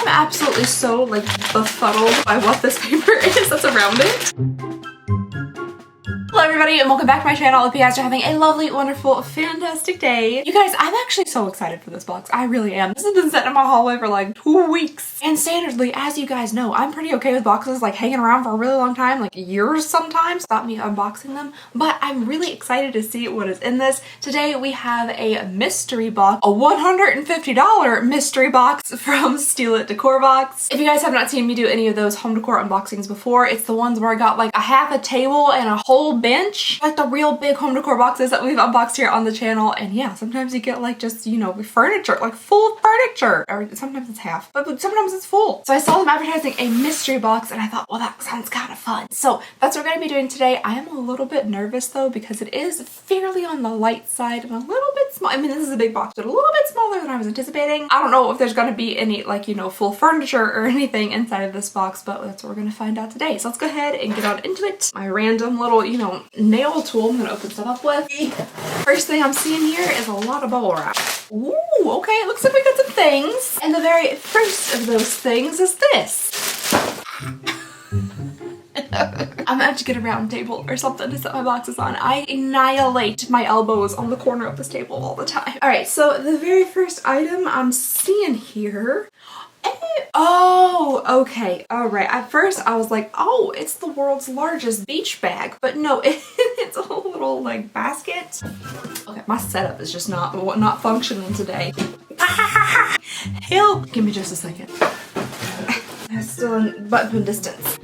I'm absolutely so like befuddled by what this paper is that's around it. Hello everybody and welcome back to my channel. I hope you guys are having a lovely, wonderful, fantastic day. You guys, I'm actually so excited for this box. I really am. This has been sitting in my hallway for like 2 weeks. And standardly, as you guys know, I'm pretty okay with boxes like hanging around for a really long time, like years sometimes, without me unboxing them. But I'm really excited to see what is in this. Today we have a mystery box, a $150 mystery box from Steal It Decor Box. If you guys have not seen me do any of those home decor unboxings before, it's the ones where I got like a half a table and a whole bench, like the real big home decor boxes that we've unboxed here on the channel. And yeah, sometimes you get like just, you know, furniture, like full furniture, or sometimes it's half, but sometimes it's full. So I saw them advertising a mystery box and I thought, well, that sounds kind of fun. So that's what we're going to be doing today. I am a little bit nervous though, because it is fairly on the light side and a little bit small. I mean, this is a big box, but a little bit smaller than I was anticipating. I don't know if there's going to be any like, you know, full furniture or anything inside of this box, but that's what we're going to find out today. So let's go ahead and get on into it. My random little, you know, nail tool I'm going to open stuff up with. First thing I'm seeing here is a lot of bubble wrap. Ooh, okay, it looks like we got some things. And the very first of those things is this. I'm gonna have to get a round table or something to set my boxes on. I annihilate my elbows on the corner of this table all the time. Alright, so the very first item I'm seeing here. Oh, okay. All right. At first I was like, oh, it's the world's largest beach bag, but no, it's a little like basket. Okay, my setup is just not functioning today. Help! Give me just a second. I'm still in button distance.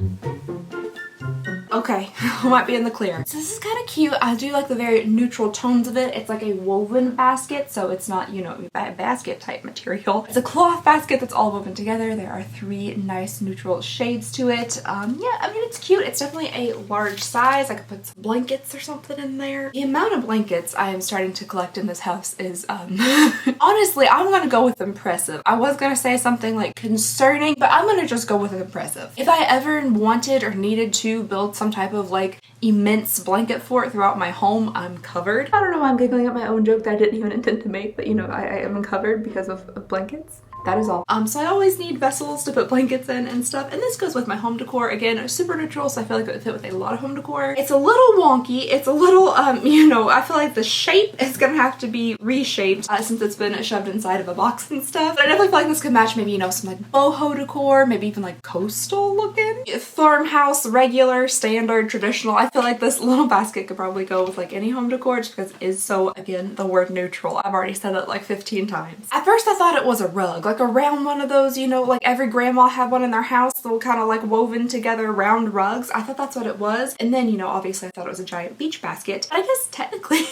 Okay, I might be in the clear. So this is kind of cute. I do like the very neutral tones of it. It's like a woven basket, so it's not, you know, basket type material. It's a cloth basket that's all woven together. There are 3 nice neutral shades to it. Yeah, I mean, it's cute. It's definitely a large size. I could put some blankets or something in there. The amount of blankets I am starting to collect in this house is, honestly, I'm gonna go with impressive. I was gonna say something like concerning, but I'm gonna just go with impressive. If I ever wanted or needed to build some type of like immense blanket fort throughout my home, I'm covered. I don't know why I'm giggling at my own joke that I didn't even intend to make, but you know, I am covered because of blankets. That is all. So I always need vessels to put blankets in and stuff, and this goes with my home decor. Again, super neutral, so I feel like it would fit with a lot of home decor. It's a little wonky. It's a little, you know, I feel like the shape is gonna have to be reshaped since it's been shoved inside of a box and stuff. But I definitely feel like this could match maybe, you know, some like boho decor, maybe even like coastal looking. Farmhouse, regular, standard, traditional. I feel like this little basket could probably go with like any home decor just because it is so, again, the word neutral. I've already said it like 15 times. At first I thought it was a rug, like a round one of those, you know, like every grandma had one in their house, the kind of like woven together round rugs. I thought that's what it was. And then, you know, obviously I thought it was a giant beach basket. But I guess technically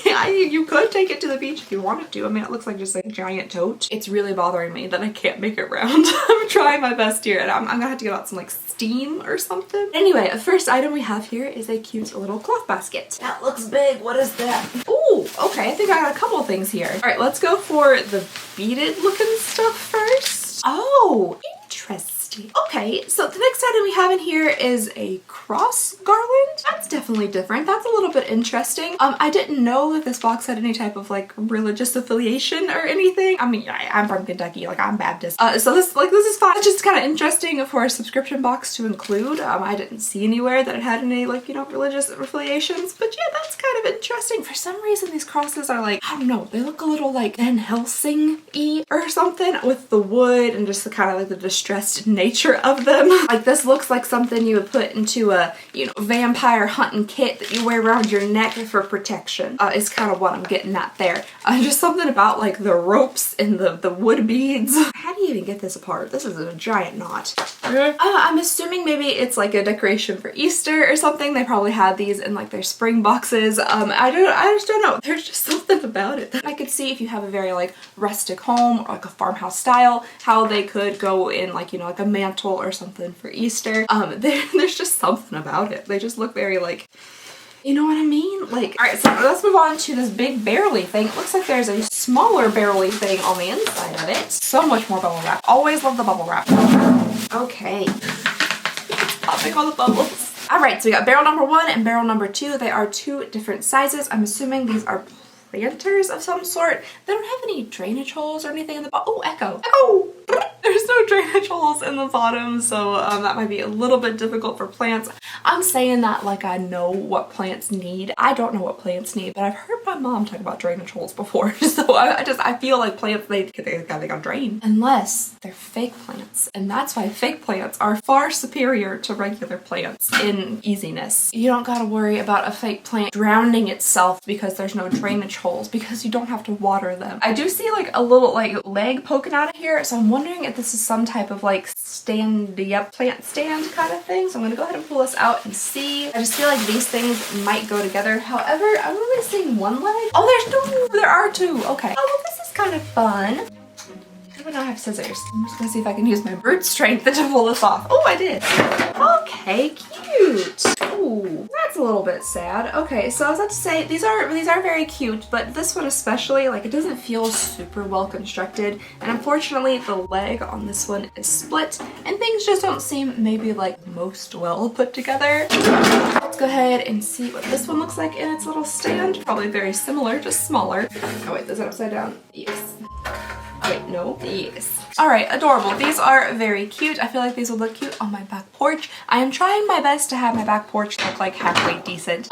you could take it to the beach if you wanted to. I mean, it looks like just like a giant tote. It's really bothering me that I can't make it round. I'm trying my best here, and I'm gonna have to get out some like steam or something. Anyway, the first item we have here is a cute little cloth basket. That looks big. What is that? Ooh, okay, I think I got a couple things here. All right, let's go for the beaded looking stuff first. Oh, interesting. Okay, so the next item we have in here is a cross garland. That's definitely different. That's a little bit interesting. I didn't know that this box had any type of like religious affiliation or anything. I mean, I'm from Kentucky, like I'm Baptist. So this is fun. It's just kind of interesting for a subscription box to include. I didn't see anywhere that it had any like, you know, religious affiliations, but yeah, that's kind of interesting. For some reason, these crosses are like, I don't know, they look a little like Van Helsing-y or something with the wood and just the kind of like the distressed nature of them. Like this looks like something you would put into a, you know, vampire hunting kit that you wear around your neck for protection. Is kind of what I'm getting at there. Just something about like the ropes and the wood beads. How do you even get this apart? This is a giant knot. I'm assuming maybe it's like a decoration for Easter or something. They probably had these in like their spring boxes. I just don't know. There's just something about it that I could see if you have a very like rustic home or like a farmhouse style, how they could go in like, you know, like a mantle or something for Easter. There's just something about it. They just look very like, you know what I mean? Like, all right, so let's move on to this big barrely thing. It looks like there's a smaller barrely thing on the inside of it. So much more bubble wrap. Always love the bubble wrap. Okay. Popping all the bubbles. All right, so we got barrel number 1 and barrel number 2. They are 2 different sizes. I'm assuming these are planters of some sort. They don't have any drainage holes or anything in the bottom. Oh, echo. Echo! There's no drainage holes in the bottom, so that might be a little bit difficult for plants. I'm saying that like I know what plants need. I don't know what plants need, but I've heard my mom talk about drainage holes before, so I feel like plants, they gotta drain. Unless they're fake plants, and that's why fake plants are far superior to regular plants in easiness. You don't gotta worry about a fake plant drowning itself because there's no drainage holes, because you don't have to water them. I do see like a little like leg poking out of here, so I'm wondering if this is some type of like stand-up plant stand kind of thing. So I'm gonna go ahead and pull this out and see. I just feel like these things might go together. However, I'm only seeing one leg. Oh, there are two. Okay. Oh, well, this is kind of fun. I don't have scissors. I'm just gonna see if I can use my brute strength to pull this off. Oh, I did. Okay, cute. Ooh, that's a little bit sad. Okay, so I was about to say these are very cute, but this one especially, like, it doesn't feel super well constructed, and unfortunately the leg on this one is split, and things just don't seem maybe like most well put together. Let's go ahead and see what this one looks like in its little stand. Probably very similar, just smaller. Oh wait, is it upside down? Yes. Wait, no. Yes. Alright, adorable. These are very cute. I feel like these would look cute on my back porch. I am trying my best to have my back porch look like halfway decent.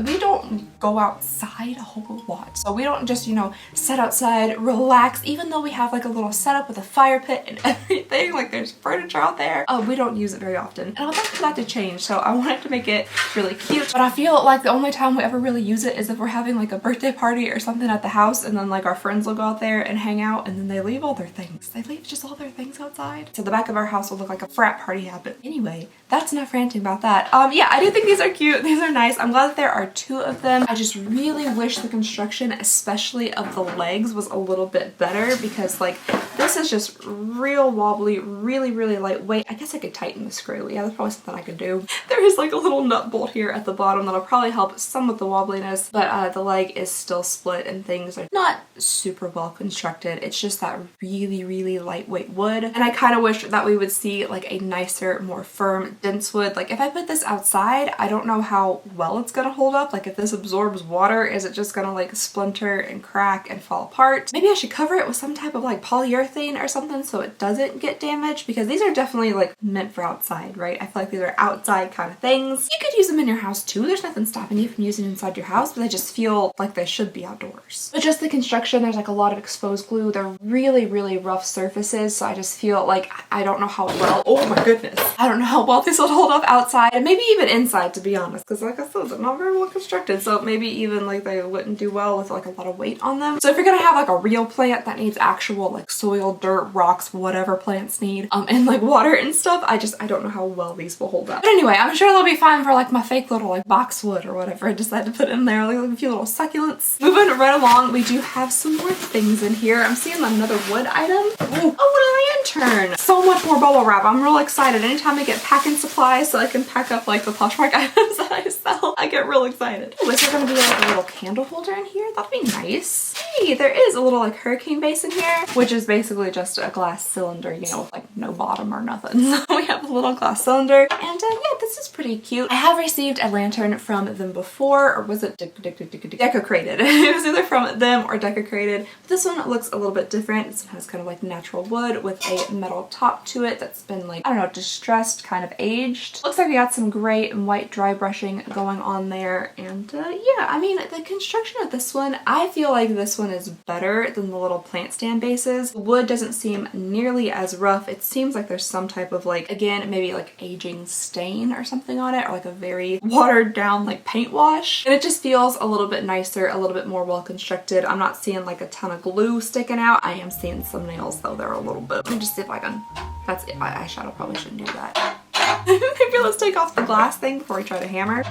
We don't go outside a whole lot. So we don't just, you know, sit outside, relax, even though we have like a little setup with a fire pit and everything, like there's furniture out there. We don't use it very often. And I would like for that to change, so I wanted to make it really cute. But I feel like the only time we ever really use it is if we're having like a birthday party or something at the house, and then like our friends will go out there and hang out, and then they leave all their things. They leave just all their things outside. So the back of our house will look like a frat party happened. Anyway, that's enough ranting about that. Yeah, I do think these are cute. These are nice. I'm glad that there are two of them. I just really wish the construction, especially of the legs, was a little bit better, because like this is just real wobbly, really lightweight. I guess I could tighten the screw. Yeah, that's probably something I could do. There is like a little nut bolt here at the bottom that'll probably help some with the wobbliness, but the leg is still split and things are not super well constructed. It's just that really lightweight wood, and I kind of wish that we would see like a nicer, more firm, dense wood. Like if I put this outside, I don't know how well it's gonna hold up. Like if this absorbs water, is it just gonna like splinter and crack and fall apart? Maybe I should cover it with some type of like polyurethane or something so it doesn't get damaged, because these are definitely like meant for outside, right? I feel like these are outside kind of things. You could use them in your house too. There's nothing stopping you from using them inside your house, but I just feel like they should be outdoors. But just the construction, there's like a lot of exposed glue. They're really rough surfaces, so I just feel like I don't know how well, oh my goodness, I don't know how well these would hold up outside, and maybe even inside, to be honest, because like I said, they're not very well constructed, so maybe even like they wouldn't do well with like a lot of weight on them. So if you're gonna have like a real plant that needs actual like soil, dirt, rocks, whatever plants need, and like water and stuff, I don't know how well these will hold up. But anyway, I'm sure they'll be fine for like my fake little like boxwood or whatever I decided to put in there, like a few little succulents. Moving right along, we do have some more things in here. I'm seeing another wood item. Ooh, oh, a lantern! So much more bubble wrap. I'm real excited. Anytime I get packing supplies so I can pack up like the Poshmark items that I sell, I get real excited. Ooh, is there gonna be like a little candle holder in here? That'd be nice. Hey, there is a little like hurricane base in here, which is basically just a glass cylinder, you know, with like no bottom or nothing. So we have a little glass cylinder, and yeah, this is pretty cute. I have received a lantern from them before, or was it Decocrated? It was either from them or Decocrated. But this one looks a little bit different. This one has kind of like natural wood with a metal top to it that's been like, I don't know, distressed, kind of aged. Looks like we got some gray and white dry brushing going on there, and yeah, I mean, the construction of this one, I feel like this one is better than the little plant stand bases. The wood doesn't seem nearly as rough. It seems like there's some type of like, again, maybe like aging stain or something on it, or like a very watered down like paint wash, and it just feels a little bit nicer, a little bit more well constructed. I'm not seeing like a ton of glue sticking out. I am seeing some nails though. They're a little bit. Let me just see if I can. That's it. My eyeshadow probably shouldn't do that. Maybe let's take off the glass thing before we try to hammer.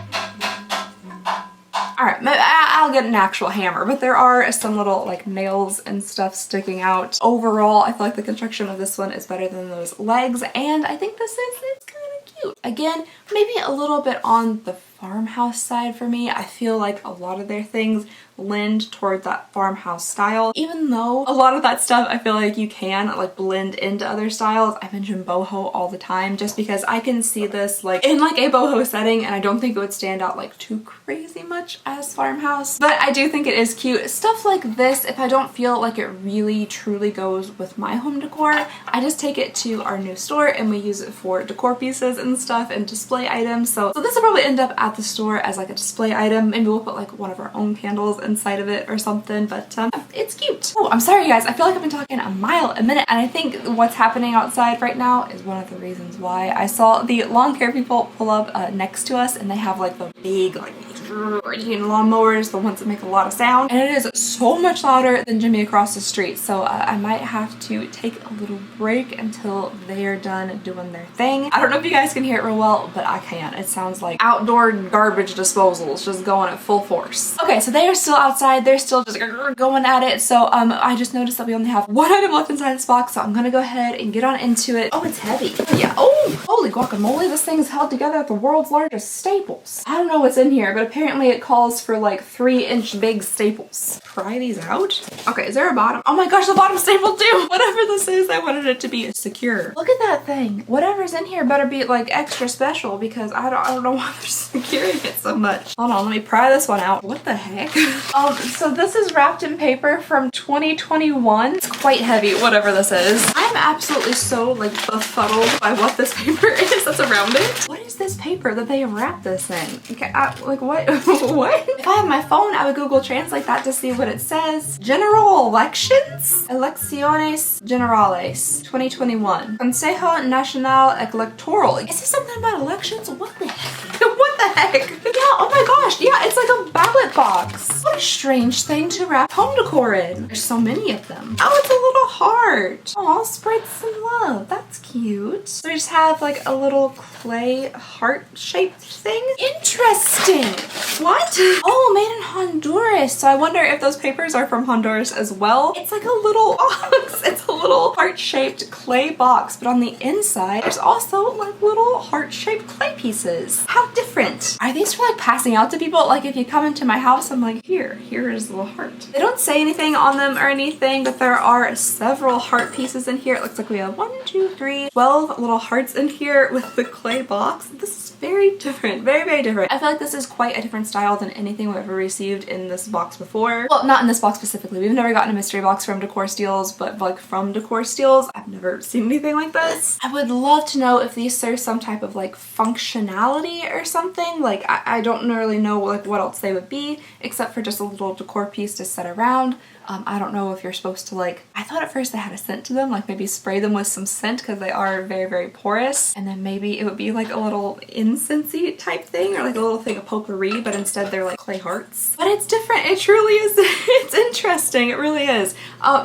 Alright, I'll get an actual hammer, but there are some little like nails and stuff sticking out. Overall, I feel like the construction of this one is better than those legs, and I think this is kind of cute. Again, maybe a little bit on the farmhouse side for me. I feel like a lot of their things lend toward that farmhouse style, even though a lot of that stuff I feel like you can like blend into other styles. I mention boho all the time just because I can see this like in like a boho setting, and I don't think it would stand out like too crazy much as farmhouse, but I do think it is cute. Stuff like this, if I don't feel like it really truly goes with my home decor, I just take it to our new store and we use it for decor pieces and stuff and display items. So this will probably end up at the store as like a display item. Maybe we'll put like one of our own candles inside of it or something, but it's cute. Oh, I'm sorry guys, I feel like I've been talking a mile a minute, and I think what's happening outside right now is one of the reasons why. I saw the lawn care people pull up next to us, and they have like the big like lawnmowers, the ones that make a lot of sound, and it is so much louder than Jimmy across the street. So I might have to take a little break until they are done doing their thing. I don't know if you guys can hear it real well, but I can. It sounds like outdoor garbage disposals just going at full force. Okay, so they are still outside. They're still just going at it. So I just noticed that we only have one item left inside this box, so I'm gonna go ahead and get on into it. Oh, it's heavy. Oh, yeah. Oh, holy guacamole. This thing is held together with the world's largest staples. I don't know what's in here, but apparently it calls for like 3-inch big staples. Try these out. Okay, is there a bottom? Oh my gosh, the bottom staple too. Whatever this is, I wanted it to be secure. Look at that thing. Whatever's in here better be like extra special, because I don't know why they're securing it so much. Hold on, let me pry this one out. What the heck? So this is wrapped in paper from 2021. It's quite heavy, whatever this is. I'm absolutely so like befuddled by what this paper is that's around it. What is this paper that they have wrapped this in? Okay, like what? What? If I had my phone, I would Google Translate that to see what it says. General elections? Elecciones Generales 2021. Consejo Nacional Electoral. Is this something about elections? What the heck? What the heck? Yeah, oh my gosh. Yeah, it's like a ballot box. What a strange thing to wrap home decor in. There's so many of them. Oh, it's a little heart. Oh, spread some love. That's cute. So we just have like a little clay heart-shaped thing. Interesting. What? Oh, made in Honduras. So I wonder if those papers are from Honduras as well. It's like a little box. It's a little heart-shaped clay box, but on the inside, there's also like little heart-shaped clay pieces. How different. Are these for like passing out to people? Like if you come into my house, I'm like, here is a little heart. They don't say anything on them or anything, but there are several heart pieces in here. It looks like we have 12 little hearts in here with the clay box. This is very different. Very, very different. I feel like this is quite a different style than anything we've ever received in this box before. Well, not in this box specifically. We've never gotten a mystery box from Decor Steals, but like from Decor Steals, I've never seen anything like this. I would love to know if these serve some type of like functionality or something. Like I don't really know like what else they would be, except for just a little decor piece to set around. I don't know if you're supposed to like, I thought at first they had a scent to them, like maybe spray them with some scent because they are very, very porous. And then maybe it would be like a little incensey type thing, or like a little thing of potpourri, but instead they're like clay hearts. But it's different. It truly is. It's interesting. It really is.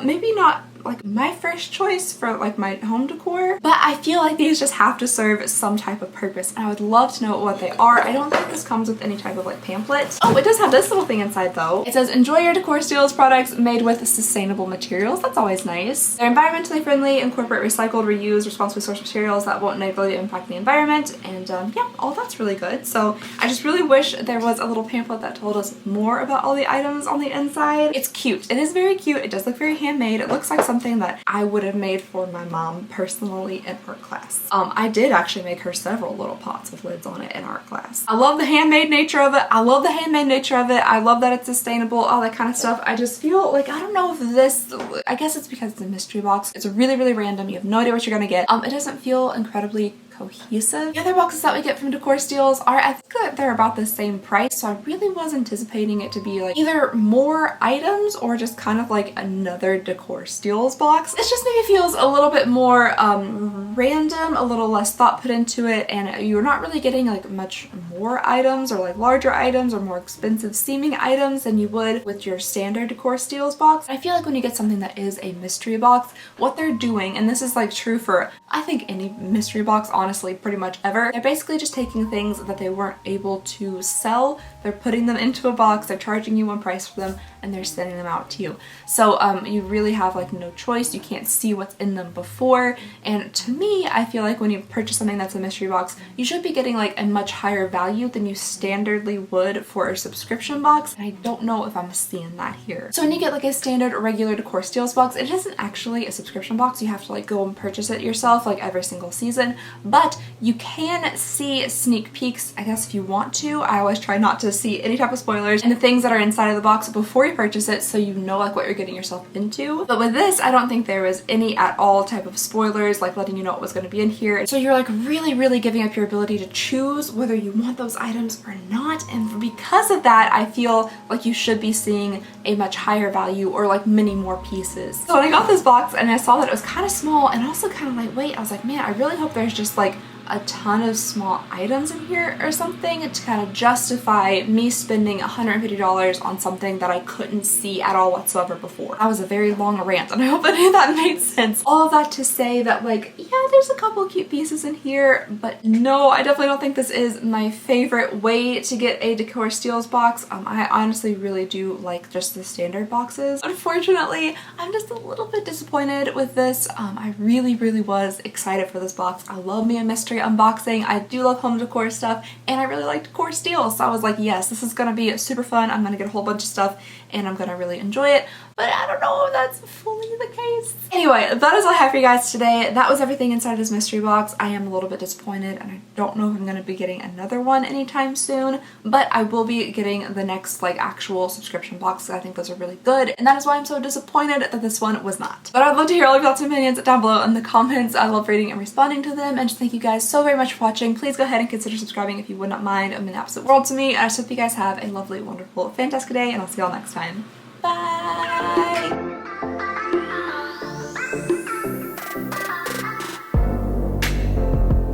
Maybe not like my first choice for like my home decor, but I feel like these just have to serve some type of purpose, and I would love to know what they are. I don't think this comes with any type of like pamphlet. Oh, it does have this little thing inside though. It says, enjoy your Decor Steals products made with sustainable materials. That's always nice. They're environmentally friendly, incorporate recycled, reused, responsibly sourced materials that won't negatively impact the environment, and yeah, all that's really good. So I just really wish there was a little pamphlet that told us more about all the items on the inside. It's cute. It is very cute. It does look very handmade. It looks like something that I would have made for my mom personally in art class. I did actually make her several little pots with lids on it in art class. I love the handmade nature of it. I love the handmade nature of it. I love that it's sustainable, all that kind of stuff. I just feel like, I don't know if this, I guess it's because it's a mystery box. It's really, really random. You have no idea what you're gonna get. It doesn't feel incredibly cohesive. The other boxes that we get from Decor Steals are, I think that they're about the same price, so I really was anticipating it to be like either more items or just kind of like another Decor Steals box. This just maybe feels a little bit more random, a little less thought put into it, and you're not really getting like much more items or like larger items or more expensive seeming items than you would with your standard Decor Steals box. I feel like when you get something that is a mystery box, what they're doing, and this is like true for I think any mystery box on honestly pretty much ever. They're basically just taking things that they weren't able to sell, they're putting them into a box, they're charging you one price for them, and they're sending them out to you. So you really have like no choice. You can't see what's in them before, and to me, I feel like when you purchase something that's a mystery box, you should be getting like a much higher value than you standardly would for a subscription box, and I don't know if I'm seeing that here. So when you get like a standard regular Decor Steals box, it isn't actually a subscription box. You have to like go and purchase it yourself like every single season, but you can see sneak peeks, I guess, if you want to. I always try not to see any type of spoilers and the things that are inside of the box before you purchase it, so you know like what you're getting yourself into. But with this, I don't think there was any at all type of spoilers, like letting you know what was going to be in here. So you're like really giving up your ability to choose whether you want those items or not, and because of that, I feel like you should be seeing a much higher value or like many more pieces. So when I got this box and I saw that it was kind of small and also kind of lightweight, I was like, man, I really hope there's just like a ton of small items in here or something to kind of justify me spending $150 on something that I couldn't see at all whatsoever before. That was a very long rant, and I hope that made sense. All of that to say that, like, yeah, there's a couple cute pieces in here, but no, I definitely don't think this is my favorite way to get a Decor Steals box. I honestly really do like just the standard boxes. Unfortunately, I'm just a little bit disappointed with this. I really was excited for this box. I love me a mystery unboxing. I do love home decor stuff, and I really like Decor Steals, so I was like, yes, this is gonna be super fun. I'm gonna get a whole bunch of stuff and I'm gonna really enjoy it, but I don't know if that's fully the case. Anyway, that is all I have for you guys today. That was everything inside this mystery box. I am a little bit disappointed, and I don't know if I'm gonna be getting another one anytime soon, but I will be getting the next like actual subscription box. I think those are really good, and that is why I'm so disappointed that this one was not. But I'd love to hear all of your thoughts and opinions down below in the comments. I love reading and responding to them, and just thank you guys so very much for watching. Please go ahead and consider subscribing if you would not mind. It would mean the absolute world to me, and I just hope you guys have a lovely, wonderful, fantastic day, and I'll see y'all next time. Bye!